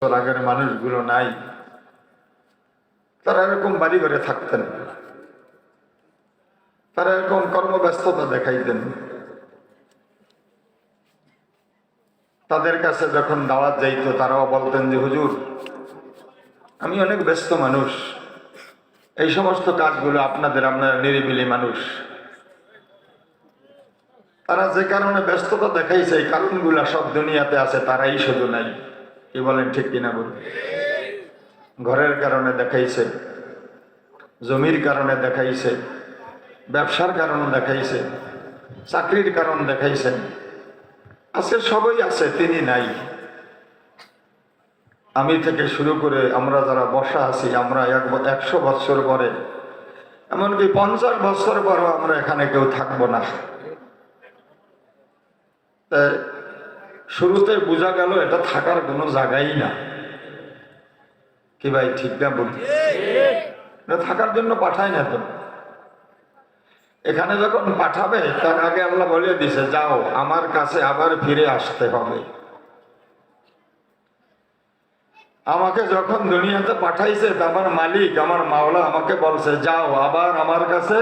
আগের মানুষগুলো নাই, তারা এরকম বাড়ি ঘরে থাকতেন, তারা এরকম কর্মব্যস্ততা দেখাইতেন। তাদের কাছে যখন দাওয়াত যাইত তারাও বলতেন যে হুজুর, আমি অনেক ব্যস্ত মানুষ, এই সমস্ত কাজগুলো আপনারা নিরিবিলি মানুষ। তারা যে কারণে ব্যস্ততা দেখাইছে এই কারণগুলা সব দুনিয়াতে আছে, তারাই শুধু নাই। কি বলেন, ঠিক কিনা বলুন? ঘরের কারণে দেখাইছে, জমির কারণে দেখাইছে, ব্যবসার কারণ দেখাইছে, চাকরির কারণ দেখাইছেন। আছে, সবই আছে, তিনি নাই। আমি থেকে শুরু করে আমরা যারা বসা আছি, আমরা 100 বছর পরে, এমনকি 50 বছর পরও আমরা এখানে কেউ থাকবো না। শুরুতে বোঝা গেল এটা থাকার কোনো জায়গাই না। কি ভাই, ঠিক না বলি? থাকার জন্য পাঠায় না তো। এখানে যখন পাঠাবে তার আগে আল্লাহ বলে দিছে, যাও আমার কাছে আবার ফিরে আসতে হবে। আমাকে যখন দুনিয়াতে পাঠাইছে, আমার মালিক, আমার মাওলা আমাকে বলছে, যাও আবার আমার কাছে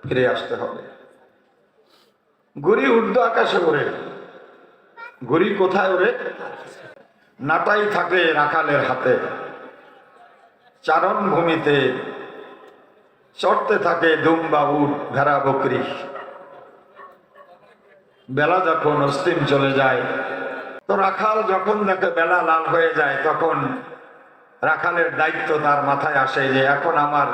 ফিরে আসতে হবে। ঘুড়ি উঠতো আকাশে ওড়ে। ঘুড়ি কোথায় ওড়ে? নাটাই থাকে রাখালের হাতে, চারণ ভূমিতে চড়তে থাকে দুম্বা, উট, ভেড়া, বকরি। বেলা যখন অস্তিম চলে যায় তো রাখাল যখন দেখে বেলা লাল হয়ে যায়, তখন রাখালের দায়িত্ব তার মাথায় আসে যে এখন আমার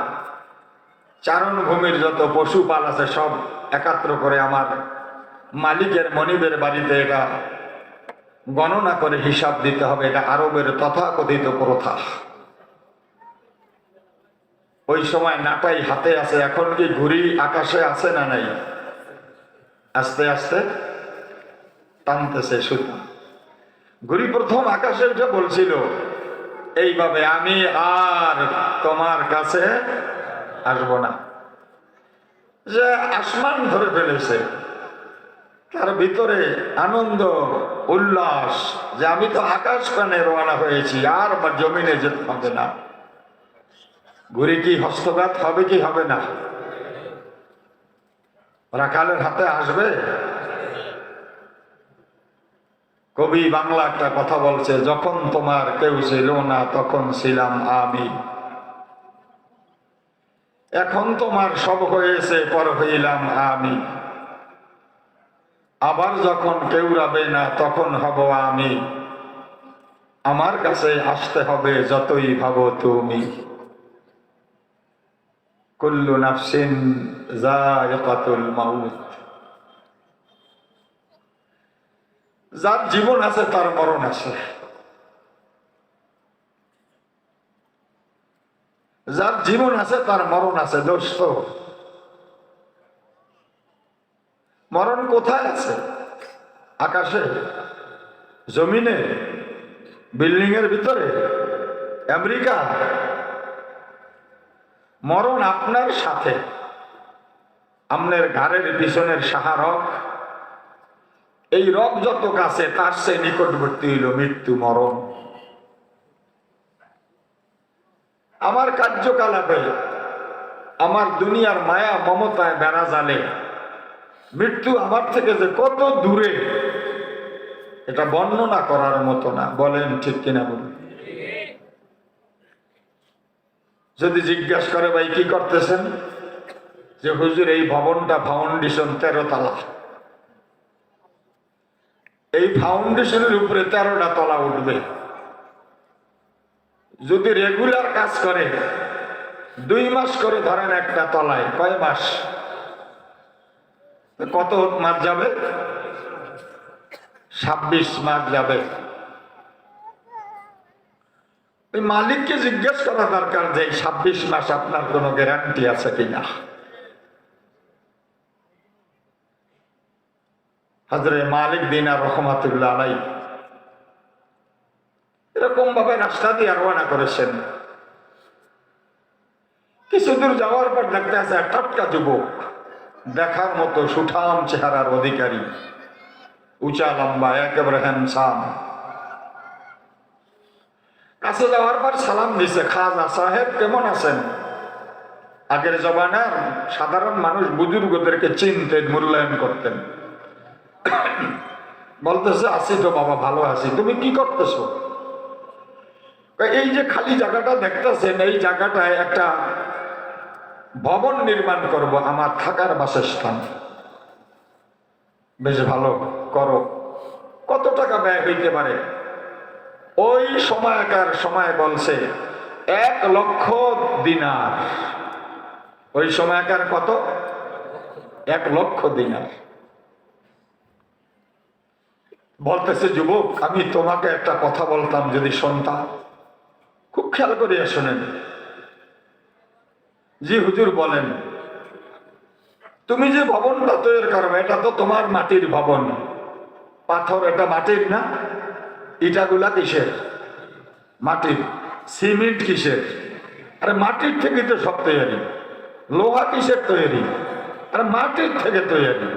চারণ ভূমির যত পশুপাল আছে সব একাত্র করে আমার মালিকের মনিবের বাড়িতে এটা গণনা করে হিসাব দিতে হবে। এটা আরবের তথাকথিত প্রথা। ওই সময় নাটাই হাতে আছে। এখন কি ঘুড়ি আকাশে আছে না নাই? আস্তে আস্তে টানতেছে সুতা। ঘুড়ি প্রথম আকাশে উঠে বলছিল এইভাবে, আমি আর তোমার কাছে আসব না। যে আসমান ধরে ফেলেছে, তার ভিতরে আনন্দ উল্লাস যে আমি তো আকাশ পানে রওনা হয়েছি, আর জমিনে যেতে হবে না। ঘুড়ি কি হস্তঘাত হবে কি হবে না? রাখালের হাতে আসবে। কবি বাংলা একটা কথা বলছে, যখন তোমার কেউ ছিল না তখন ছিলাম আমি, এখন তোমার সব হয়েছে পর হইলাম আমি, আবার যখন কেউ রবে না তখন হব আমি, আমার কাছে আসতে হবে যতই ভাবো তুমি। কুল্লু নাফসিন যায়িকাতুল মাউত। যার জীবন আছে তার মরণ আছে, যার জীবন আছে তার মরণ আছে। দোস্ত, মরণ কোথায় আছে? আকাশে, জমিনে, বিল্ডিং এর ভিতরে, আমেরিকা? মরণ আপনার সাথে। আপনার ঘাড়ের পিছনের সাহারক, এই রক যত কাছে তার সে নিকটবর্তী হইল মৃত্যু, মরণ। আমার কার্যকলাপে, আমার দুনিয়ার মায়া মমতায় বেড়া জালে মৃত্যু আমার থেকে যে কত দূরে, এটা বর্ণনা করার মতো না। বলেন ঠিক কিনা বলুন? যদি জিজ্ঞাসা করে ভাই কি করতেছেন, যে হুজুর এই ভবনটা ফাউন্ডেশন 13 তলা, এই ফাউন্ডেশনের উপরে 13টা তলা উঠবে। যদি রেগুলার কাজ করে 2 মাস করে ধরেন একটা তলায়, কয় মাস? কত মাস যাবে? 26 মাস যাবে। ওই মালিককে জিজ্ঞেস করা দরকার যে 26 মাস আপনার কোনো গ্যারান্টি আছে কিনা। হযরত মালিক দিনার রহমাতুল্লাহ আলাইহি এরকম ভাবে রাস্তা দিয়ে রওনা করেছেন। কিছু দূর যাওয়ার পর দেখতে আছে টাটকা যুবক, দেখার মতো সুঠাম চেহারার অধিকারী, উঁচা লম্বা, একেবারে হ্যান্ডসাম। কাছে যাওয়ার পর সালাম দিছে, খাজা সাহেব কেমন আছেন? আগের জমানার সাধারণ মানুষ বুজুর্গদেরকে চিনতেন, মূল্যায়ন করতেন। বলতেছে আছি তো বাবা, ভালো আছি। তুমি কি করতেছো? এই যে খালি জায়গাটা দেখতেছেন, এই জায়গাটায় একটা ভবন নির্মাণ করব, আমার থাকার বাসস্থান। বেশ ভালো, করো। কত টাকা ব্যয় হইতে পারে? ওই সময়কার সময় বলছে 1,00,000 দিনার। ওই সময়কার কত? 1,00,000 দিনার। বলতেছে যুবক, আমি তোমাকে একটা কথা বলতাম যদি শুনতাম। খুব খেয়াল করিয়া শোনেন। জি হুজুর বলেন। তুমি যে ভবনটা তৈরি করবে, এটা তো তোমার মাটির ভবন। পাথর এটা মাটির না? ইটাগুলা কিসের? মাটির। সিমেন্ট কিসের? আরে মাটির থেকে তো সব তৈরি। লোহা কিসের তৈরি? আরে মাটির থেকে তৈরি।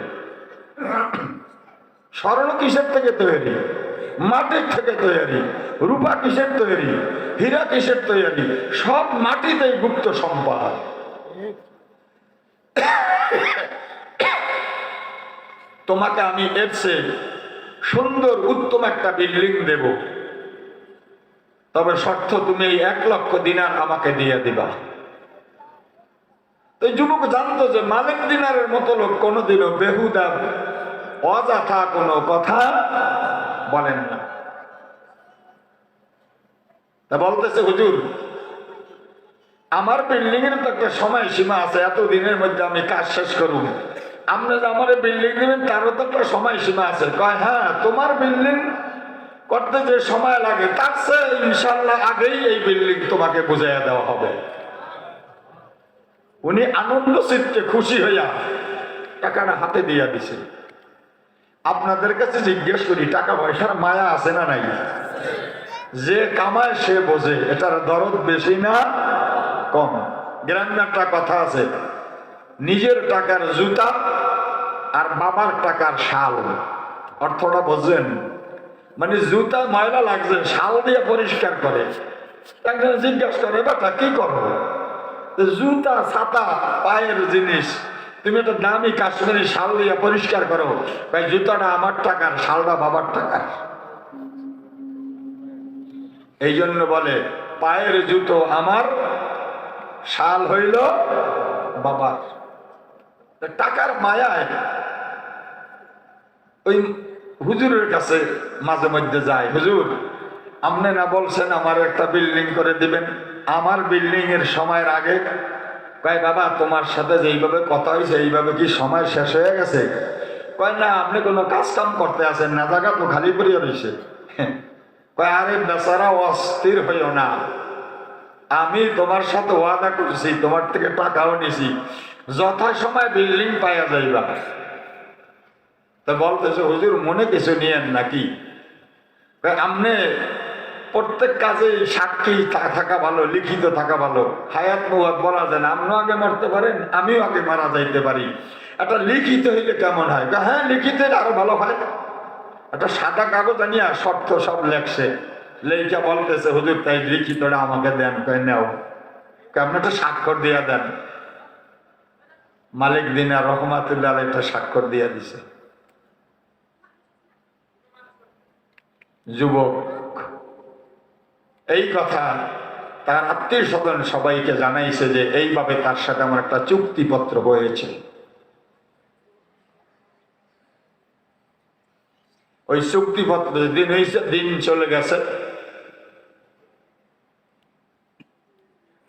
স্বর্ণ কিসের থেকে তৈরি? মাটির থেকে তৈরি। রূপা কিসের তৈরি? হীরা কিসের তৈরি? সব মাটিতেই গুপ্ত সম্পদ। তোমাকে আমি এর চেয়ে সুন্দর উত্তম একটা বিল্ডিং দেব, তবে শর্ত তুমি এই 1,00,000 দিনার আমাকে দিয়ে দিবা। তো যুবক জানতো যে মালিক দিনারের মতো লোক কোনোদিনও বেহুদা অযথা কোনো কথা বলেন না। তা বলতেছে হুজুর, আমার বিল্ডিং এর তো একটা সময় সীমা আছে, এত দিনের মধ্যে আমি কাজ শেষ করব। আপনি যে আমার বিল্ডিং দিবেন তারও তো একটা সময় সীমা আছে। কয় হ্যাঁ, তোমার বিল্ডিং করতে যে সময় লাগে তার চেয়ে ইনশাল্লাহ আগেই এই বিল্ডিং তোমাকে বুঝাইয়া দেওয়া হবে। উনি আনন্দ চিত্তে খুশি হইয়া টাকাটা হাতে দিয়া দিছে। আপনাদের কাছে জিজ্ঞেস করি, টাকা পয়সার মায়া আছে না নাই? যে কামায় সে বোঝে এটার দরদ বেশি না কম। গ্রামে একটা কথা আছে, নিজের টাকার জুতা আর বাবার টাকার শাল। অর্থটা বোঝেন? মানে জুতা ময়লা লাগছে, শাল দিয়ে পরিষ্কার করে। একজন জিজ্ঞাসা করে, বেটা কি করবো? জুতা ছাতা পায়ের জিনিস, তুমি একটা দামি কাশ্মীরি শাল দিয়ে পরিষ্কার করো। ভাই জুতাটা আমার টাকার, শালটা বাবার টাকার। এই জন্য বলে পায়ের জুতো আমার, শাল হইল বাবার। টাকার মায়ায় ওই হুজুরের কাছে মাঝে মধ্যে যায়, হুজুর আপনি না বলছেন আমার একটা বিল্ডিং করে দিবেন, আমার বিল্ডিং এর সময়ের আগে। কয় বাবা তোমার সাথে যেইভাবে কথা হয়েছে এইভাবে কি সময় শেষ হয়ে গেছে? কয় না, আপনি কোনো কাজ কাম করতে আছেন না, জায়গা তো খালি পড়িয়া রয়েছে। কয় আরে বেচারা অস্থির হইও না, আমি তোমার সাথে ওয়াদা করছি, তোমার থেকে টাকাও নিছি, যথা সময় বিল্ডিং পাইয়া যাইবা। তা বলতেছে হুজুর মনে কিছু নিয়েন নাকি? আপনি প্রত্যেক কাজে সাক্ষী থাকা ভালো, লিখিত থাকা ভালো। হায়াত মুবাদ বলা যায় না, আপনিও আগে মরতে পারেন, আমিও আগে মারা যাইতে পারি। একটা লিখিত হইলে কেমন হয়? হ্যাঁ লিখিত আরো ভালো হয়। একটা সাদা কাগজ আনিয়া শর্ত সব লেখছে, লেখা বলতেছে হুজুর তাই লিখিতটা আমাকে দেন। কয় নেও। আপনি একটা স্বাক্ষর দিয়া দেন। মালিক দিনার রহমাতুল্লাহ একটা স্বাক্ষর দিয়া দিছে। যুবক এই কথা তার আত্মীয় স্বজন সবাইকে জানাইছে যে এইভাবে তার সাথে আমার একটা চুক্তিপত্র হয়েছে। ওই চুক্তিপত্র দিন হয়েছে, দিন চলে গেছে।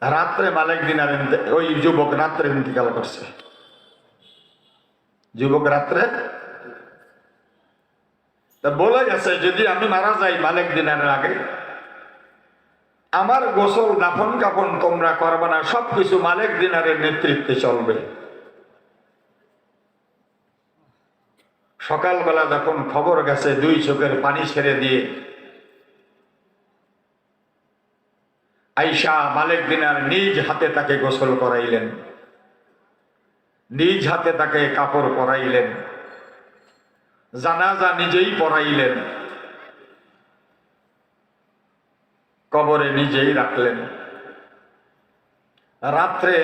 রাত্রে মালিক দিনার ওই যুবক রাত্রে ইন্তিকাল করছে। যুবক রাত্রে বলে গেছে যদি আমি মারা যাই মালিক দিনারের আগে, আমার গোসল দাফন কাফন তোমরা করবে না, সবকিছু মালিক দিনারের নেতৃত্বে চলবে। সকালবেলা যখন খবর গেছে, দুই চোখের পানি ছেড়ে দিয়ে আইসা মালিক দিনার নিজ হাতে তাকে গোসল করাইলেন, নিজ হাতে তাকে কাপড় পরাইলেন, জানাজা নিজেই পড়াইলেন। কবরে নিজেই রাখলেন। রাত্রে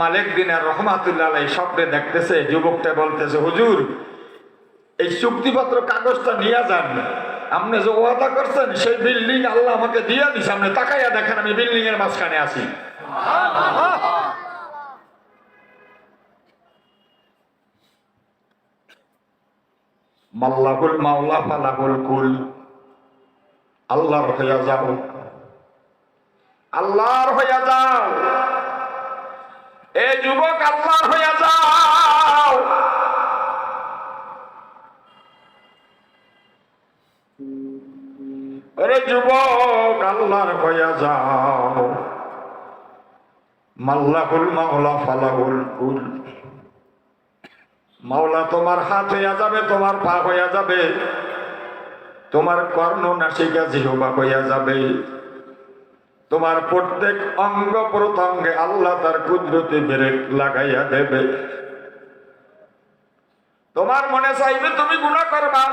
মালিক দিনার রহমাতুল্লাহ আলাইহি স্বপ্নে দেখতেছে, যুবকটা বলতেছে, হুজুর এই চুক্তিপত্র কাগজটা নিয়ে যান, আপনি যে ওয়াদা করছেন সেই বিল্ডিং আল্লাহ আমাকে দিয়ে দিছে, আপনি তাকাইয়া দেখেন আমি বিল্ডিং এর মাঝখানে আছি। মাল্লাহুল মাওলা ফালাহুল কুল, আল্লাহর হইয়া যাও, আল্লাহর হইয়া যাও, এ যুবক আল্লাহর হইয়া যাও। আরে যুবক আল্লাহর হইয়া যাও, মাল্লাহুল মাওলা ফালাহুল কুল, মাওলা তোমার হাত হইয়া যাবে, তোমার পা হইয়া যাবে, তোমার কর্ণ নাসিকা জিহ্বা হইয়া যাবে, তোমার প্রত্যেক অঙ্গ প্রত্যঙ্গে আল্লাহ তার কুদরতি ব্রেক লাগাইয়া দেবে। তোমার মনে চাইবে তুমি গুনাহ করবা,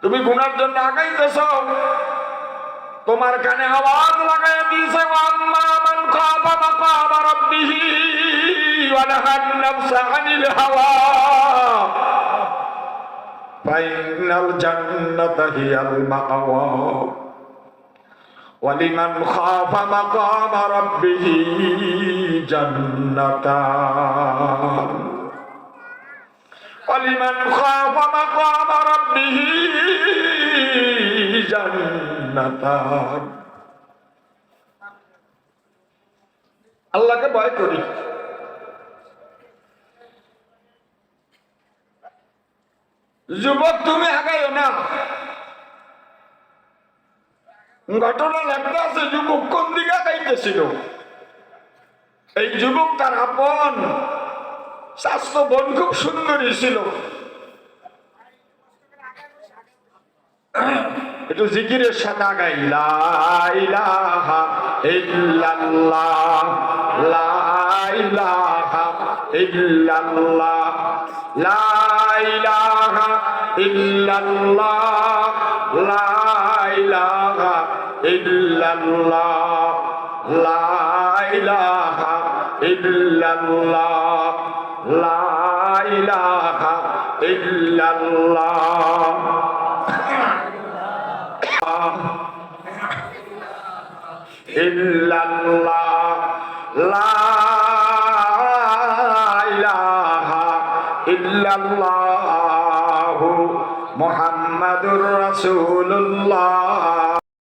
তুমি গুনার জন্য আগাইতেছ, তোমার কানে আওয়াজ লাগাইয়া দিয়েছে, আম্মা মান খাফা মাকাম রাব্বিহি ওয়া নাহান নাফসা আনিল হাওয়া ফাইনাল জান্নাতা হিয়াল মাআওয়া ওয়ালিমান খাফা মাকাম রাব্বিহি জান্নাতান ওয়ালিমান খাফা মাকাম রাব্বিহি জান্নাতান। আল্লাহকে ভয় করি। যুবক তুমি আগাইও না। ঘটনা লাগতে আছে যুবক কোন দিকে আগাইতেছিল। এই যুবক তার আপন স্বাস্থ্য বোন খুব সুন্দরী ছিল। একটু জিকিরের সাথে আগাই, লা ইলাহা ইল্লাল্লাহ, লা ইলাহা ইল্লাল্লাহ, লা ইলাহা ইল্লাল্লাহ, লা ইলাহা ইল্লাল্লাহ, লা ইলাহা ইল্লাল্লাহ, লা ইলাহা ইল্লাল্লাহ, ইল্লাল্লাহ, লা ইলাহা ইল্লাল্লাহ, মুহাম্মাদুর রাসূলুল্লাহ।